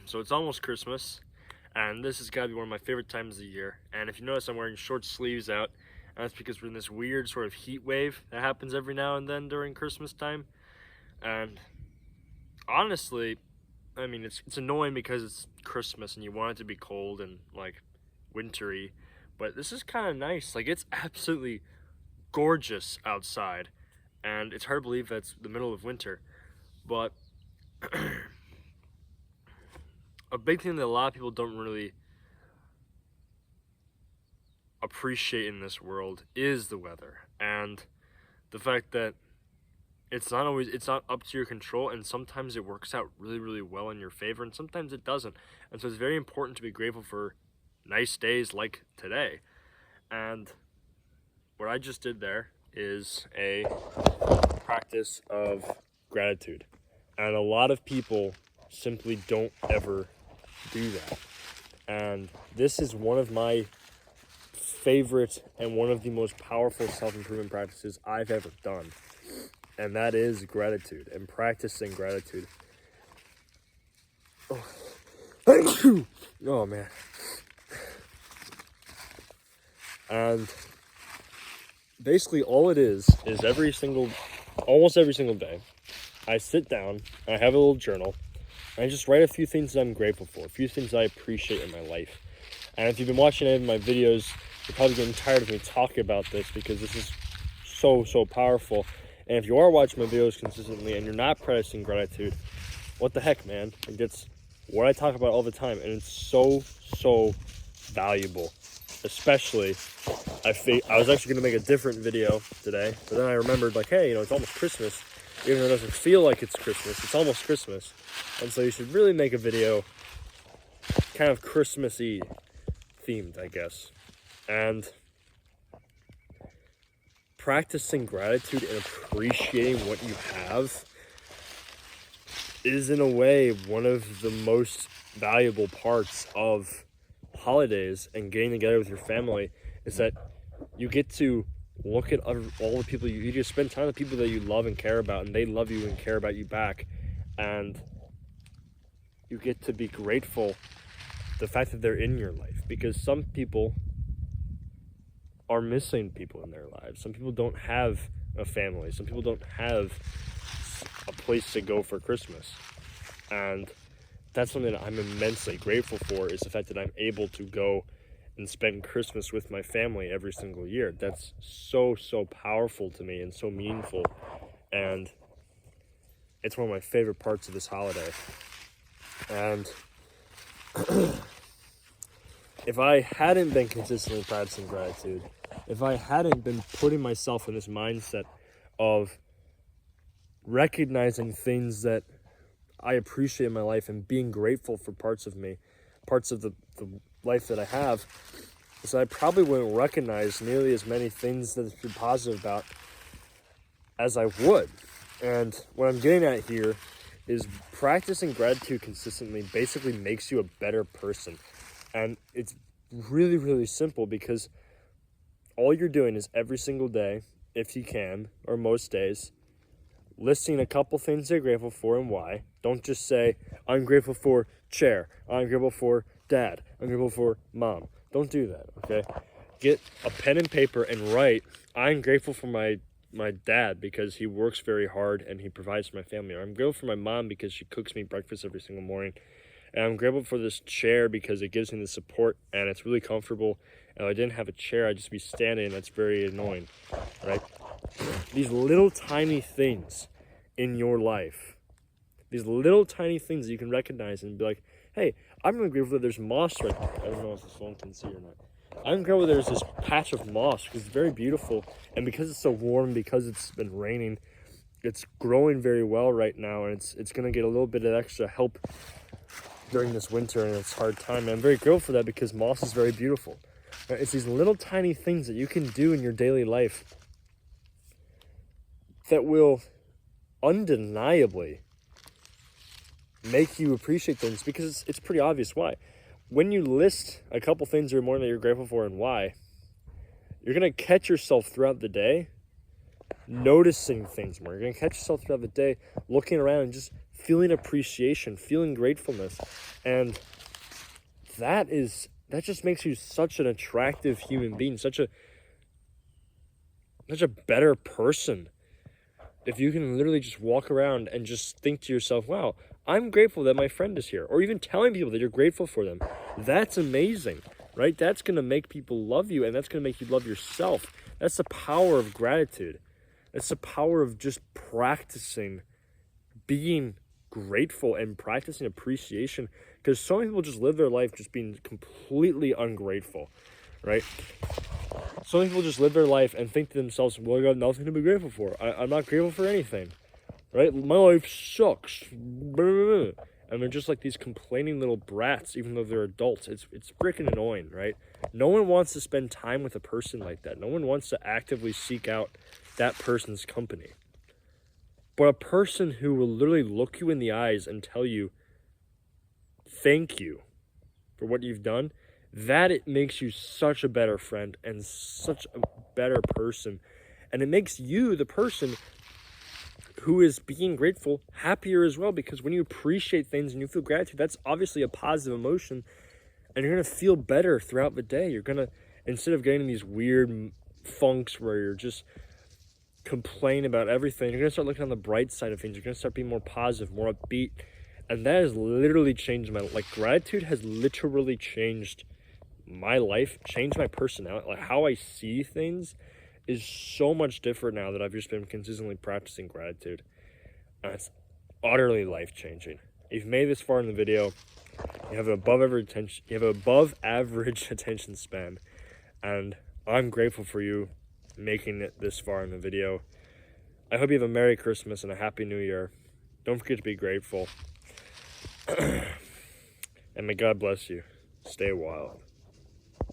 So it's almost Christmas, and this has got to be one of my favorite times of the year. And if you notice, I'm wearing short sleeves out, and that's because we're in this weird sort of heat wave that happens every now and then during Christmas time. And honestly, I mean, it's annoying because it's Christmas and you want it to be cold and like wintry, but this is kind of nice. Like, it's absolutely gorgeous outside, and it's hard to believe that's the middle of winter. But a big thing that a lot of people don't really appreciate in this world is the weather, and the fact that it's not up to your control, and sometimes it works out really well in your favor and sometimes it doesn't. And so it's very important to be grateful for nice days like today. And what I just did there is a practice of gratitude, and a lot of people simply don't ever do that. And this is one of my favorite and one of the most powerful self-improvement practices I've ever done, and that is gratitude and practicing gratitude. Oh man. And basically all it is almost every single day, I sit down and I have a little journal and I just write a few things that I'm grateful for, a few things I appreciate in my life. And if you've been watching any of my videos, you're probably getting tired of me talking about this because this is so powerful. And if you are watching my videos consistently and you're not practicing gratitude, what the heck, man? Like, it's what I talk about all the time, and it's so valuable. Especially, I was actually going to make a different video today, but then I remembered, like, hey, it's almost Christmas. Even though it doesn't feel like it's Christmas, it's almost Christmas. And so you should really make a video kind of Christmassy themed, I guess. And practicing gratitude and appreciating what you have is, in a way, one of the most valuable parts of holidays and getting together with your family, is that you get to look at all the people you just spend time with, people that you love and care about, and they love you and care about you back, and you get to be grateful the fact that they're in your life, because some people are missing people in their lives. Some people don't have a family. Some people don't have a place to go for Christmas. And that's something that I'm immensely grateful for, is the fact that I'm able to go and spend Christmas with my family every single year. That's so powerful to me and so meaningful. And it's one of my favorite parts of this holiday. And if I hadn't been consistently practicing gratitude, if I hadn't been putting myself in this mindset of recognizing things that I appreciate in my life and being grateful for parts of me, parts of the life that I have, so I probably wouldn't recognize nearly as many things that I feel positive about as I would. And what I'm getting at here is practicing gratitude consistently basically makes you a better person. And it's really simple, because all you're doing is every single day, if you can, or most days, listing a couple things you're grateful for and why. Don't just say, I'm grateful for chair, I'm grateful for dad, I'm grateful for mom. Don't do that, okay? Get a pen and paper and write, I'm grateful for my dad because he works very hard and he provides for my family. Or I'm grateful for my mom because she cooks me breakfast every single morning. And I'm grateful for this chair because it gives me the support and it's really comfortable. And if I didn't have a chair, I'd just be standing, and that's very annoying, right? These little tiny things in your life, these little tiny things that you can recognize and be like, hey, I'm really grateful that there's moss right there. I don't know if this phone can see or not. I'm grateful there's this patch of moss because it's very beautiful, and because it's so warm, because it's been raining, it's growing very well right now, and it's going to get a little bit of extra help during this winter and it's hard time. And I'm very grateful for that because moss is very beautiful. It's these little tiny things that you can do in your daily life that will undeniably make you appreciate things, because it's pretty obvious why. When you list a couple things every morning that you're grateful for and why, you're going to catch yourself throughout the day noticing things more. You're going to catch yourself throughout the day looking around and just feeling appreciation, feeling gratefulness. And that just makes you such an attractive human being, such a better person. If you can literally just walk around and just think to yourself, wow, I'm grateful that my friend is here. Or even telling people that you're grateful for them. That's amazing, right? That's going to make people love you, and that's going to make you love yourself. That's the power of gratitude. That's the power of just practicing being grateful and practicing appreciation. Because so many people just live their life just being completely ungrateful, right? So many people just live their life and think to themselves, well, I got nothing to be grateful for. I'm not grateful for anything, right? My life sucks. And they're just like these complaining little brats, even though they're adults. It's freaking annoying, right? No one wants to spend time with a person like that. No one wants to actively seek out that person's company. But a person who will literally look you in the eyes and tell you, thank you for what you've done, that it makes you such a better friend and such a better person. And it makes you, the person who is being grateful, happier as well. Because when you appreciate things and you feel gratitude, that's obviously a positive emotion. And you're going to feel better throughout the day. You're going to, instead of getting these weird funks where you're just complain about everything, you're going to start looking on the bright side of things. You're going to start being more positive, more upbeat. And that has literally changed my life. Like, gratitude has literally changed my life, changed my personality. Like, how I see things is so much different now that I've just been consistently practicing gratitude. And it's utterly life-changing. If you've made this far in the video, you have an above average attention span. And I'm grateful for you making it this far in the video. I hope you have a Merry Christmas and a Happy New Year. Don't forget to be grateful. And may God bless you. Stay wild.